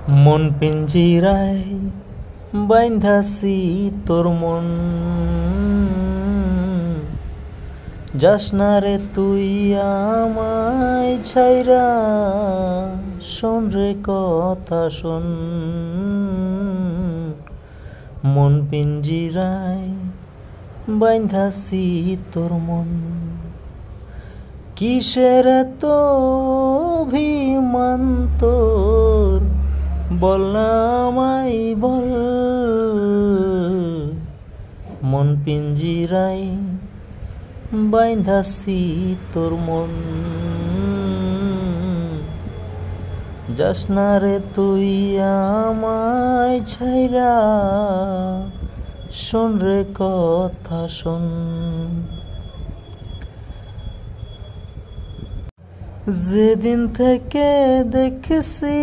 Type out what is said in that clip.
মন পিঞ্জিরায় বাইন্ধাছি তোর মন, যাস না রে তুই আমায় ছাইরা, শোন রে কথা শোন। মন পিঞ্জিরায় বাইন্ধাছি তোর মন, কিসের এত অভিমান তোর, বল না আমায় বল। মন পিঞ্জিরায় বাইন্ধাছি তোর মন, যাস না রে তুই আমায় ছাইরা, শোন রে কথা শোন। যেদিন থেকে দেখেছি